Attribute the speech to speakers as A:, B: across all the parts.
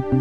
A: The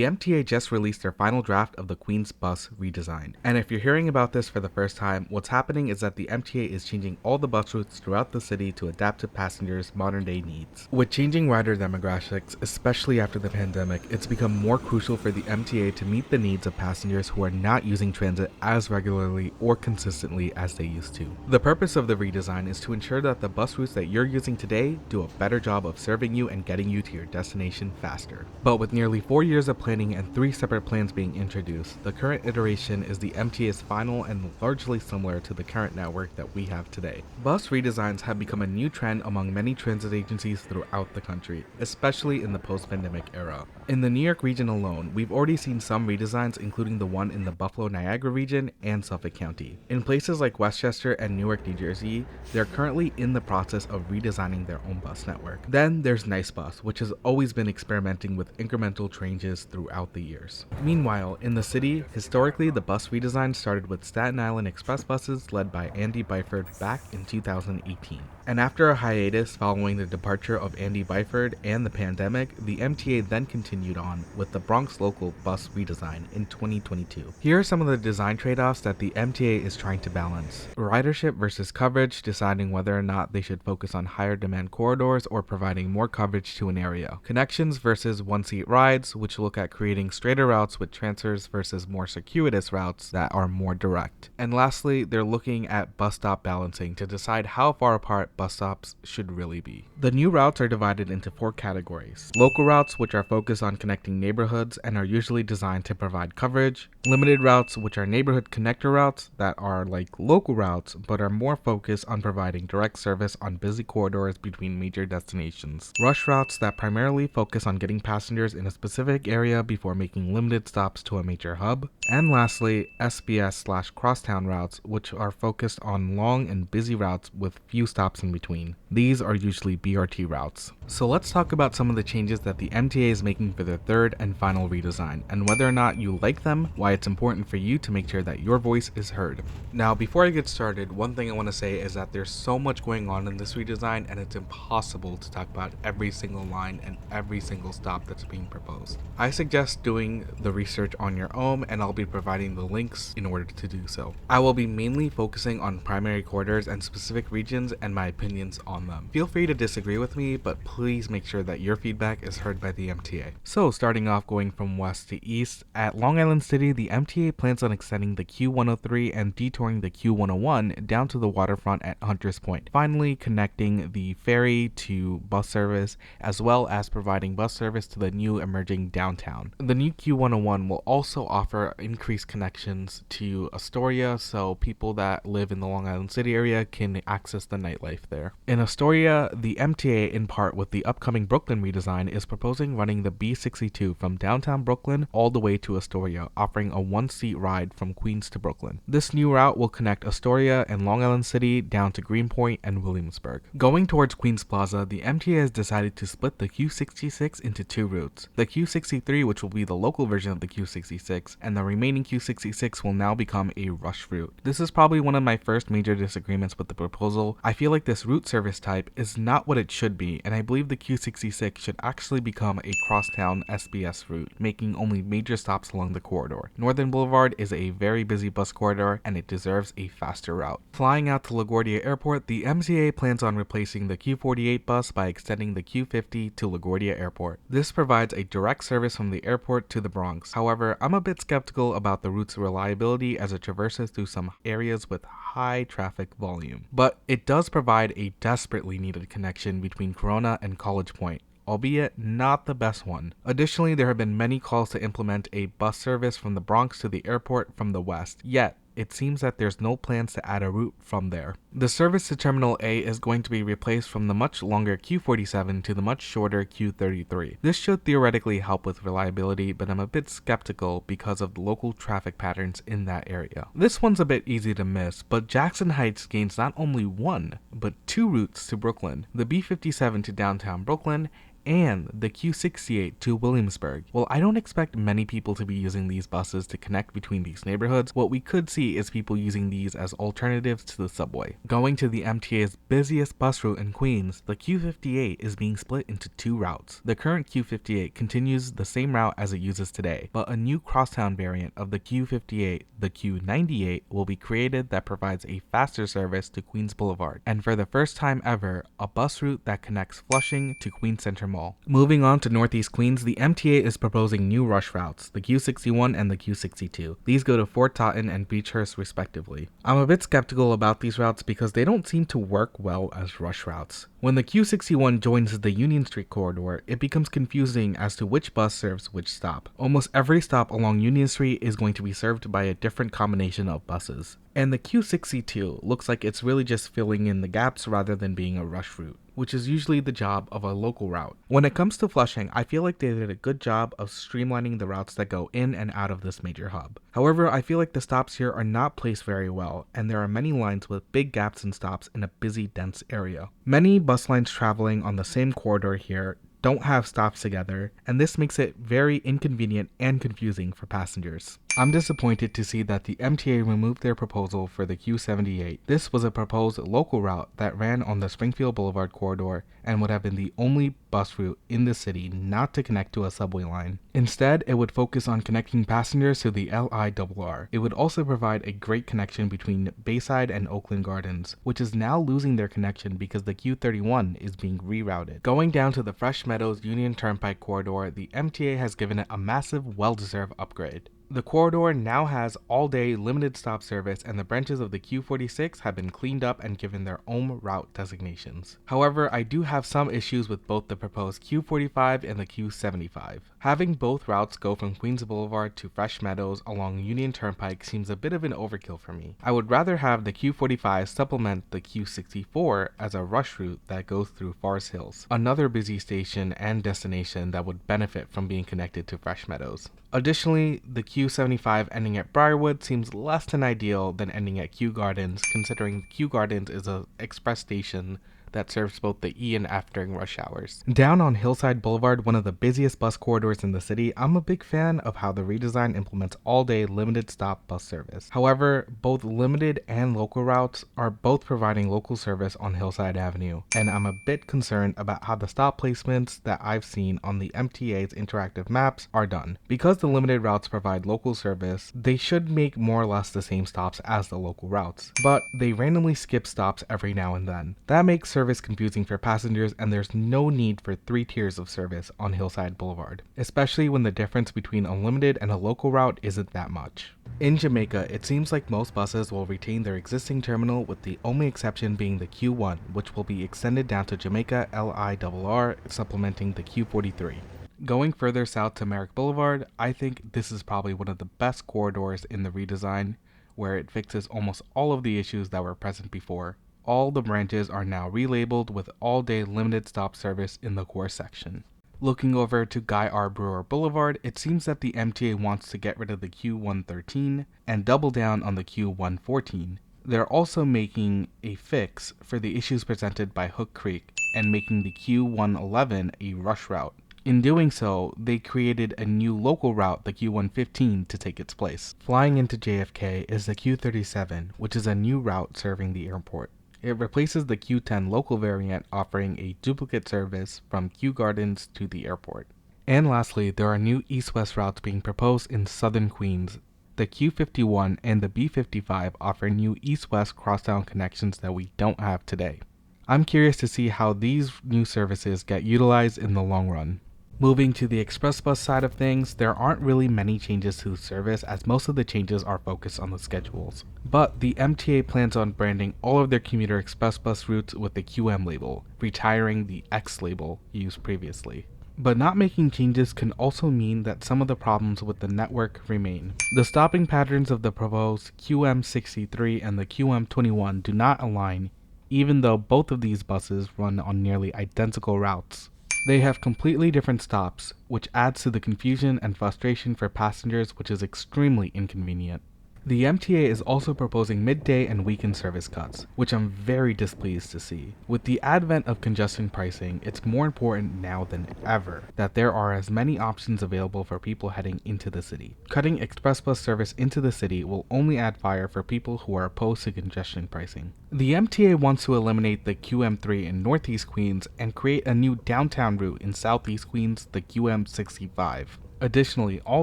A: MTA just released their final draft of the Queen's Bus redesign. And if you're hearing about this for the first time, what's happening is that the MTA is changing all the bus routes throughout the city to adapt to passengers' modern day needs. With changing rider demographics, especially after the pandemic, it's become more crucial for the MTA to meet the needs of passengers who are not using transit as regularly or consistently as they used to. The purpose of the redesign is to ensure that the bus routes that you're using today do a better job of serving you and getting you to your destination faster. But with nearly 4 years of planning and 3 separate plans being introduced, the current iteration is the MTA's final and largely similar to the current network that we have today. Bus redesigns have become a new trend among many transit agencies throughout the country, especially in the post-pandemic era. In the New York region alone, we've already seen some redesigns, including the one in the Buffalo-Niagara region and Suffolk County. In places like Westchester and Newark, New Jersey, they're currently in the process of redesigning their own bus network. Then there's Nice Bus, which has always been experimenting with incremental changes throughout the years. Meanwhile, in the city, historically the bus redesign started with Staten Island Express buses led by Andy Byford back in 2018. And after a hiatus following the departure of Andy Byford and the pandemic, the MTA then continued on with the Bronx Local bus redesign in 2022. Here are some of the design trade-offs that the MTA is trying to balance. Ridership versus coverage, deciding whether or not they should focus on higher demand corridors or providing more coverage to an area. Connections versus one-seat rides, which look at creating straighter routes with transfers versus more circuitous routes that are more direct. And lastly, they're looking at bus stop balancing to decide how far apart bus stops should really be. The new routes are divided into 4 categories. Local routes, which are focused on connecting neighborhoods and are usually designed to provide coverage. Limited routes, which are neighborhood connector routes that are like local routes but are more focused on providing direct service on busy corridors between major destinations. Rush routes that primarily focus on getting passengers in a specific area before making limited stops to a major hub. And lastly, SBS/crosstown routes, which are focused on long and busy routes with few stops in between. These are usually BRT routes. So let's talk about some of the changes that the MTA is making for their third and final redesign, and whether or not you like them, why it's important for you to make sure that your voice is heard. Now, before I get started, one thing I want to say is that there's so much going on in this redesign, and it's impossible to talk about every single line and every single stop that's being proposed. I suggest doing the research on your own, and I'll be providing the links in order to do so. I will be mainly focusing on primary corridors and specific regions and my opinions on them. Feel free to disagree with me, but please make sure that your feedback is heard by the MTA. So starting off going from west to east, at Long Island City, the MTA plans on extending the Q103 and detouring the Q101 down to the waterfront at Hunters Point, finally connecting the ferry to bus service, as well as providing bus service to the new emerging downtown. The new Q101 will also offer increased connections to Astoria, so people that live in the Long Island City area can access the nightlife there. In Astoria, the MTA, in part with the upcoming Brooklyn redesign, is proposing running the B62 from downtown Brooklyn all the way to Astoria, offering a one-seat ride from Queens to Brooklyn. This new route will connect Astoria and Long Island City down to Greenpoint and Williamsburg. Going towards Queens Plaza, the MTA has decided to split the Q66 into 2 routes. The Q63, which will be the local version of the Q66, and the remaining Q66 will now become a rush route. This is probably one of my first major disagreements with the proposal. I feel like this route service type is not what it should be, and I believe the Q66 should actually become a crosstown SBS route, making only major stops along the corridor. Northern Boulevard is a very busy bus corridor, and it deserves a faster route. Flying out to LaGuardia Airport, the MTA plans on replacing the Q48 bus by extending the Q50 to LaGuardia Airport. This provides a direct service from the airport to the Bronx. However, I'm a bit skeptical about the route's reliability as it traverses through some areas with high traffic volume. But it does provide a desperately needed connection between Corona and College Point, albeit not the best one. Additionally, there have been many calls to implement a bus service from the Bronx to the airport from the west, yet it seems that there's no plans to add a route from there. The service to Terminal A is going to be replaced from the much longer Q47 to the much shorter Q33. This should theoretically help with reliability, but I'm a bit skeptical because of the local traffic patterns in that area. This one's a bit easy to miss, but Jackson Heights gains not only 1, but 2 routes to Brooklyn. The B57 to downtown Brooklyn and the Q68 to Williamsburg. While I don't expect many people to be using these buses to connect between these neighborhoods, what we could see is people using these as alternatives to the subway. Going to the MTA's busiest bus route in Queens, the Q58 is being split into two routes. The current Q58 continues the same route as it uses today, but a new crosstown variant of the Q58, the Q98, will be created that provides a faster service to Queens Boulevard, and for the first time ever, a bus route that connects Flushing to Queens Center Mall. Moving on to Northeast Queens, the MTA is proposing new rush routes, the Q61 and the Q62. These go to Fort Totten and Beechhurst respectively. I'm a bit skeptical about these routes because they don't seem to work well as rush routes. When the Q61 joins the Union Street corridor, it becomes confusing as to which bus serves which stop. Almost every stop along Union Street is going to be served by a different combination of buses. And the Q62 looks like it's really just filling in the gaps rather than being a rush route, which is usually the job of a local route. When it comes to Flushing, I feel like they did a good job of streamlining the routes that go in and out of this major hub. However, I feel like the stops here are not placed very well, and there are many lines with big gaps in stops in a busy, dense area. Many bus lines traveling on the same corridor here don't have stops together, and this makes it very inconvenient and confusing for passengers. I'm disappointed to see that the MTA removed their proposal for the Q78. This was a proposed local route that ran on the Springfield Boulevard corridor and would have been the only bus route in the city not to connect to a subway line. Instead, it would focus on connecting passengers to the LIRR. It would also provide a great connection between Bayside and Oakland Gardens, which is now losing their connection because the Q31 is being rerouted. Going down to the Fresh Meadows Union Turnpike corridor, the MTA has given it a massive, well-deserved upgrade. The corridor now has all-day limited stop service, and the branches of the Q46 have been cleaned up and given their own route designations. However, I do have some issues with both the proposed Q45 and the Q75. Having both routes go from Queens Boulevard to Fresh Meadows along Union Turnpike seems a bit of an overkill for me. I would rather have the Q45 supplement the Q64 as a rush route that goes through Forest Hills, another busy station and destination that would benefit from being connected to Fresh Meadows. Additionally, the Q75 ending at Briarwood seems less than ideal than ending at Kew Gardens, considering Kew Gardens is an express station that serves both the E and F during rush hours. Down on Hillside Boulevard, one of the busiest bus corridors in the city, I'm a big fan of how the redesign implements all-day limited stop bus service. However, both limited and local routes are both providing local service on Hillside Avenue, and I'm a bit concerned about how the stop placements that I've seen on the MTA's interactive maps are done. Because the limited routes provide local service, they should make more or less the same stops as the local routes, but they randomly skip stops every now and then. That makes service confusing for passengers, and there's no need for 3 tiers of service on Hillside Boulevard, especially when the difference between a limited and a local route isn't that much. In Jamaica, it seems like most buses will retain their existing terminal, with the only exception being the Q1, which will be extended down to Jamaica LIRR, supplementing the Q43. Going further south to Merrick Boulevard, I think this is probably one of the best corridors in the redesign, where it fixes almost all of the issues that were present before. All the branches are now relabeled with all-day limited stop service in the core section. Looking over to Guy R. Brewer Boulevard, it seems that the MTA wants to get rid of the Q113 and double down on the Q114. They're also making a fix for the issues presented by Hook Creek and making the Q111 a rush route. In doing so, they created a new local route, the Q115, to take its place. Flying into JFK is the Q37, which is a new route serving the airport. It replaces the Q10 local variant, offering a duplicate service from Kew Gardens to the airport. And lastly, there are new east-west routes being proposed in southern Queens. The Q51 and the B55 offer new east-west crosstown connections that we don't have today. I'm curious to see how these new services get utilized in the long run. Moving to the express bus side of things, there aren't really many changes to the service, as most of the changes are focused on the schedules. But the MTA plans on branding all of their commuter express bus routes with the QM label, retiring the X label used previously. But not making changes can also mean that some of the problems with the network remain. The stopping patterns of the proposed QM63 and the QM21 do not align, even though both of these buses run on nearly identical routes. They have completely different stops, which adds to the confusion and frustration for passengers, which is extremely inconvenient. The MTA is also proposing midday and weekend service cuts, which I'm very displeased to see. With the advent of congestion pricing, it's more important now than ever that there are as many options available for people heading into the city. Cutting express bus service into the city will only add fire for people who are opposed to congestion pricing. The MTA wants to eliminate the QM3 in Northeast Queens and create a new downtown route in Southeast Queens, the QM65. Additionally, all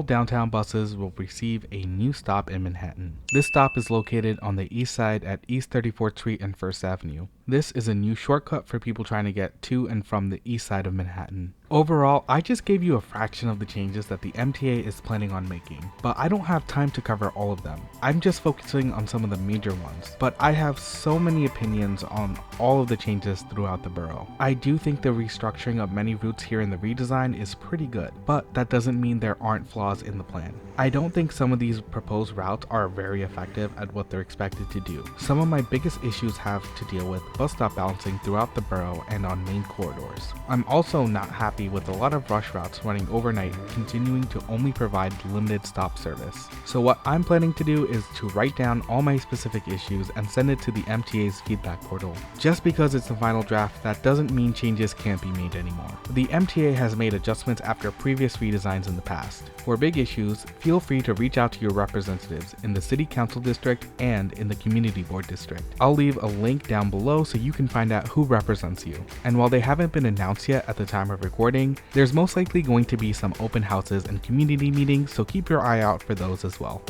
A: downtown buses will receive a new stop in Manhattan. This stop is located on the east side at East 34th Street and 1st Avenue. This is a new shortcut for people trying to get to and from the east side of Manhattan. Overall, I just gave you a fraction of the changes that the MTA is planning on making, but I don't have time to cover all of them. I'm just focusing on some of the major ones, but I have so many opinions on all of the changes throughout the borough. I do think the restructuring of many routes here in the redesign is pretty good, but that doesn't mean there aren't flaws in the plan. I don't think some of these proposed routes are very effective at what they're expected to do. Some of my biggest issues have to deal with bus stop balancing throughout the borough and on main corridors. I'm also not happy with a lot of rush routes running overnight continuing to only provide limited stop service. So what I'm planning to do is to write down all my specific issues and send it to the MTA's feedback portal. Just because it's the final draft, that doesn't mean changes can't be made anymore. The MTA has made adjustments after previous redesigns in the past. For big issues, feel free to reach out to your representatives in the City Council District and in the Community Board District. I'll leave a link down below so you can find out who represents you. And while they haven't been announced yet at the time of recording, there's most likely going to be some open houses and community meetings, so keep your eye out for those as well.